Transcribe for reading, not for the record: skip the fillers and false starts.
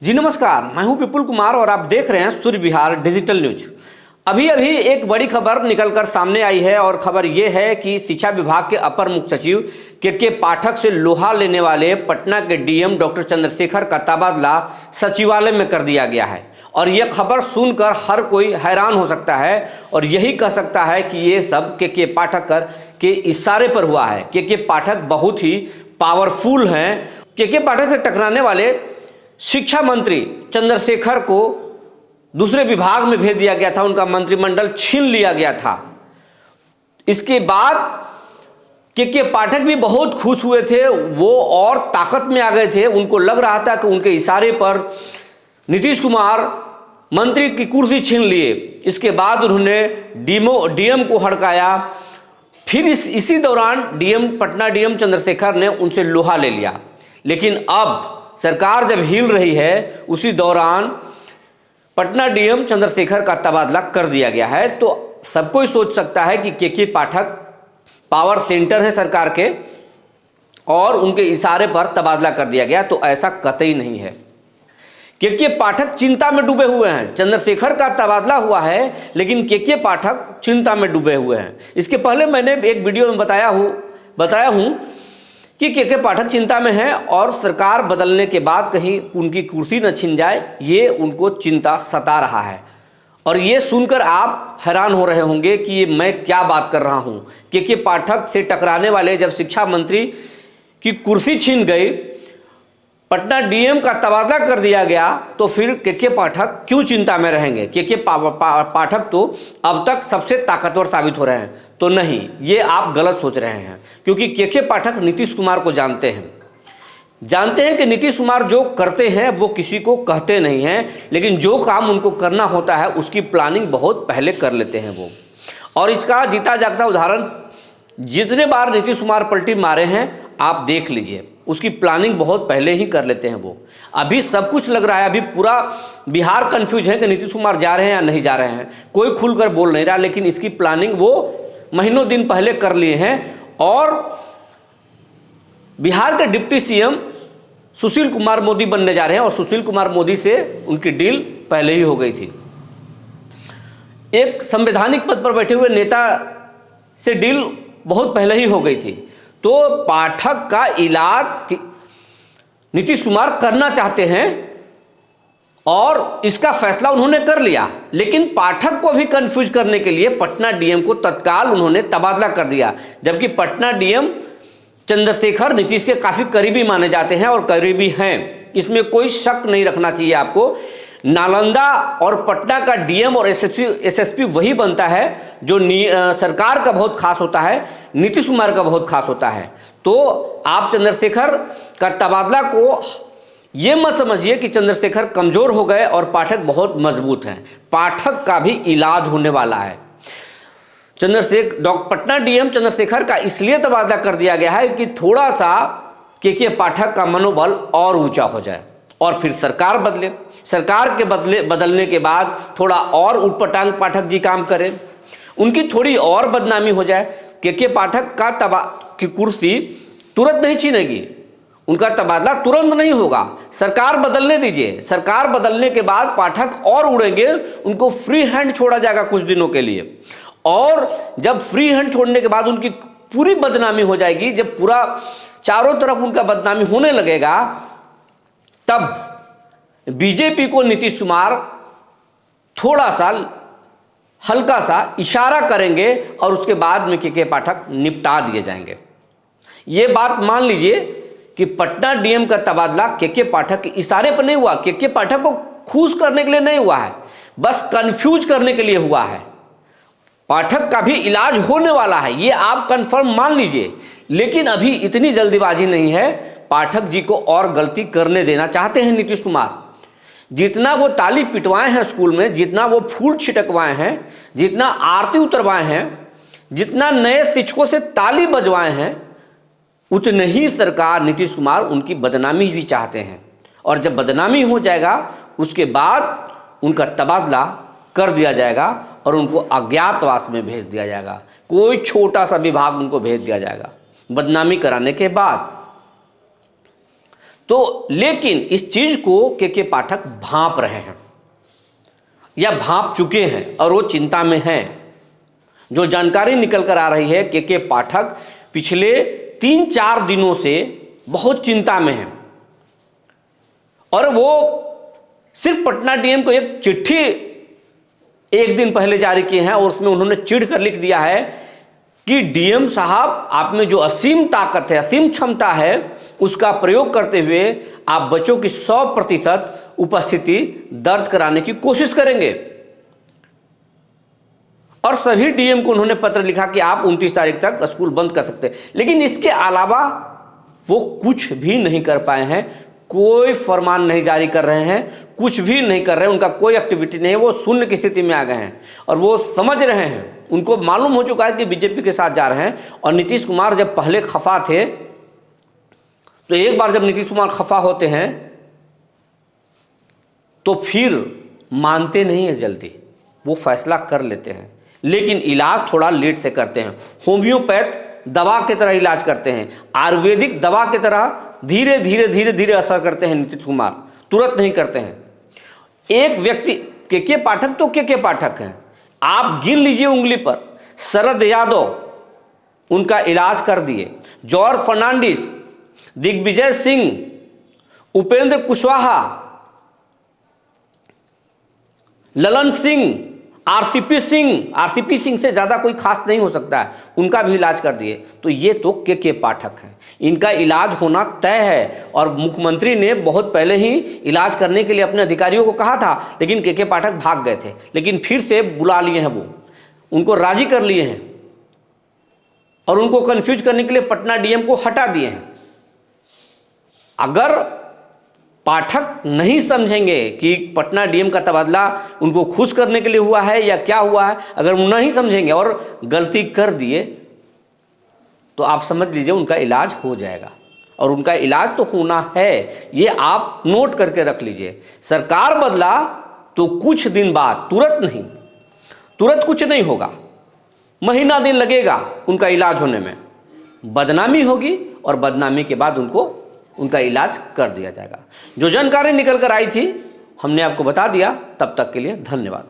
जी नमस्कार, मैं हूं विपुल कुमार और आप देख रहे हैं सूर्य विहार डिजिटल न्यूज। अभी एक बड़ी खबर निकलकर सामने आई है और खबर यह है कि शिक्षा विभाग के अपर मुख्य सचिव के पाठक से लोहा लेने वाले पटना के डीएम डॉक्टर चंद्रशेखर का तबादला सचिवालय में कर दिया गया है। और यह खबर सुनकर हर कोई हैरान हो सकता है और यही कह सकता है कि ये सब के पाठक के इशारे पर हुआ है। के पाठक बहुत ही पावरफुल हैं। के पाठक से टकराने वाले शिक्षा मंत्री चंद्रशेखर को दूसरे विभाग में भेज दिया गया था, उनका मंत्रिमंडल छीन लिया गया था। इसके बाद के पाठक भी बहुत खुश हुए थे, वो और ताकत में आ गए थे। उनको लग रहा था कि उनके इशारे पर नीतीश कुमार मंत्री की कुर्सी छीन लिए। इसके बाद उन्होंने डीएम को हड़काया। फिर इसी दौरान पटना डीएम चंद्रशेखर ने उनसे लोहा ले लिया। लेकिन अब सरकार जब हिल रही है, उसी दौरान पटना डीएम चंद्रशेखर का तबादला कर दिया गया है। तो सब कोई सोच सकता है कि के पाठक पावर सेंटर है सरकार के और उनके इशारे पर तबादला कर दिया गया, तो ऐसा कतई नहीं है। के पाठक चिंता में डूबे हुए हैं। चंद्रशेखर का तबादला हुआ है, लेकिन के पाठक चिंता में डूबे हुए हैं। इसके पहले मैंने एक वीडियो में बताया हूं कि के पाठक चिंता में हैं और सरकार बदलने के बाद कहीं उनकी कुर्सी न छिन जाए, ये उनको चिंता सता रहा है। और ये सुनकर आप हैरान हो रहे होंगे कि ये मैं क्या बात कर रहा हूँ। के पाठक से टकराने वाले जब शिक्षा मंत्री की कुर्सी छीन गई, पटना डीएम का तबादला कर दिया गया, तो फिर के पाठक क्यों चिंता में रहेंगे। के पाठक तो अब तक सबसे ताकतवर साबित हो रहे हैं। तो नहीं, ये आप गलत सोच रहे हैं, क्योंकि के पाठक नीतीश कुमार को जानते हैं कि नीतीश कुमार जो करते हैं वो किसी को कहते नहीं हैं, लेकिन जो काम उनको करना होता है उसकी प्लानिंग बहुत पहले कर लेते हैं वो। और इसका जीता जागता उदाहरण जितने बार नीतीश कुमार पलटी मारे हैं आप देख लीजिए, उसकी प्लानिंग बहुत पहले ही कर लेते हैं वो। अभी सब कुछ लग रहा है, अभी पूरा बिहार कंफ्यूज है कि नीतीश कुमार जा रहे हैं या नहीं जा रहे हैं, कोई खुलकर बोल नहीं रहा, लेकिन इसकी प्लानिंग वो महीनों दिन पहले कर लिए हैं। और बिहार के डिप्टी सीएम सुशील कुमार मोदी बनने जा रहे हैं और सुशील कुमार मोदी से उनकी डील पहले ही हो गई थी। एक संवैधानिक पद पर बैठे हुए नेता से डील बहुत पहले ही हो गई थी। तो पाठक का इलाज नीतीश कुमार करना चाहते हैं और इसका फैसला उन्होंने कर लिया। लेकिन पाठक को भी कंफ्यूज करने के लिए पटना डीएम को तत्काल उन्होंने तबादला कर दिया, जबकि पटना डीएम चंद्रशेखर नीतीश के काफ़ी करीबी माने जाते हैं और करीबी हैं, इसमें कोई शक नहीं रखना चाहिए आपको। नालंदा और पटना का डीएम और एसएसपी वही बनता है जो सरकार का बहुत खास होता है, नीतीश कुमार का बहुत खास होता है। तो आप चंद्रशेखर का तबादला को ये मत समझिए कि चंद्रशेखर कमजोर हो गए और पाठक बहुत मजबूत हैं। पाठक का भी इलाज होने वाला है। पटना डीएम चंद्रशेखर का इसलिए तबादला कर दिया गया है कि थोड़ा सा के पाठक का मनोबल और ऊंचा हो जाए और फिर सरकार बदले। सरकार के बदलने के बाद थोड़ा और ऊटपटांग पाठक जी काम करें, उनकी थोड़ी और बदनामी हो जाए। के पाठक की कुर्सी तुरंत नहीं छीनेगी, उनका तबादला तुरंत नहीं होगा, सरकार बदलने दीजिए। सरकार बदलने के बाद पाठक और उड़ेंगे, उनको फ्री हैंड छोड़ा जाएगा कुछ दिनों के लिए। और जब फ्री हैंड छोड़ने के बाद उनकी पूरी बदनामी हो जाएगी, जब पूरा चारों तरफ उनका बदनामी होने लगेगा, तब बीजेपी को नीतीश कुमार थोड़ा सा हल्का सा इशारा करेंगे और उसके बाद में के पाठक निपटा दिए जाएंगे। ये बात मान लीजिए कि पटना डीएम का तबादला के पाठक के इशारे पर नहीं हुआ, के पाठक को खुश करने के लिए नहीं हुआ है, बस कंफ्यूज करने के लिए हुआ है। पाठक का भी इलाज होने वाला है, ये आप कंफर्म मान लीजिए। लेकिन अभी इतनी जल्दीबाजी नहीं है। पाठक जी को और गलती करने देना चाहते हैं नीतीश कुमार। जितना वो ताली पिटवाए हैं स्कूल में, जितना वो फूल छिटकवाए हैं, जितना आरती उतरवाए हैं, जितना नए शिक्षकों से ताली बजवाए हैं, उतने ही सरकार नीतीश कुमार उनकी बदनामी भी चाहते हैं। और जब बदनामी हो जाएगा उसके बाद उनका तबादला कर दिया जाएगा और उनको अज्ञातवास में भेज दिया जाएगा। कोई छोटा सा विभाग उनको भेज दिया जाएगा बदनामी कराने के बाद। तो लेकिन इस चीज को के पाठक भांप रहे हैं या भांप चुके हैं और वो चिंता में हैं। जो जानकारी निकल कर आ रही है के पाठक पिछले 3-4 दिनों से बहुत चिंता में हैं और वो सिर्फ पटना डीएम को एक चिट्ठी एक दिन पहले जारी की है और उसमें उन्होंने चिढ़ कर लिख दिया है कि डीएम साहब, आप में जो असीम ताकत है, असीम क्षमता है, उसका प्रयोग करते हुए आप बच्चों की 100% उपस्थिति दर्ज कराने की कोशिश करेंगे। और सभी डीएम को उन्होंने पत्र लिखा कि आप 29 तारीख तक स्कूल बंद कर सकते हैं, लेकिन इसके अलावा वो कुछ भी नहीं कर पाए हैं। कोई फरमान नहीं जारी कर रहे हैं, कुछ भी नहीं कर रहे हैं, उनका कोई एक्टिविटी नहीं है। वो शून्य की स्थिति में आ गए हैं और वो समझ रहे हैं, उनको मालूम हो चुका है कि बीजेपी के साथ जा रहे हैं। और नीतीश कुमार जब पहले खफा थे, तो एक बार जब नीतीश कुमार खफा होते हैं तो फिर मानते नहीं है जल्दी, वो फैसला कर लेते हैं, लेकिन इलाज थोड़ा लेट से करते हैं। होम्योपैथ दवा की तरह इलाज करते हैं, आयुर्वेदिक दवा की तरह धीरे धीरे धीरे धीरे असर करते हैं नीतीश कुमार, तुरंत नहीं करते हैं। एक व्यक्ति के पाठक तो के पाठक हैं, आप गिन लीजिए उंगली पर। शरद यादव उनका इलाज कर दिए, जॉर्ज फर्नांडिस, दिग्विजय सिंह, उपेंद्र कुशवाहा, ललन सिंह, आरसीपी सिंह से ज़्यादा कोई खास नहीं हो सकता है, उनका भी इलाज कर दिए। तो ये तो के पाठक हैं, इनका इलाज होना तय है। और मुख्यमंत्री ने बहुत पहले ही इलाज करने के लिए अपने अधिकारियों को कहा था, लेकिन के पाठक भाग गए थे। लेकिन फिर से बुला लिए हैं, वो उनको राजी कर लिए हैं और उनको कंफ्यूज करने के लिए पटना डीएम को हटा दिए हैं। अगर पाठक नहीं समझेंगे कि पटना डीएम का तबादला उनको खुश करने के लिए हुआ है या क्या हुआ है, अगर वो नहीं समझेंगे और गलती कर दिए तो आप समझ लीजिए उनका इलाज हो जाएगा। और उनका इलाज तो होना है, ये आप नोट करके रख लीजिए। सरकार बदला तो कुछ दिन बाद, तुरंत कुछ नहीं होगा, महीना दिन लगेगा उनका इलाज होने में। बदनामी होगी और बदनामी के बाद उनका इलाज कर दिया जाएगा। जो जानकारी निकल कर आई थी हमने आपको बता दिया। तब तक के लिए धन्यवाद।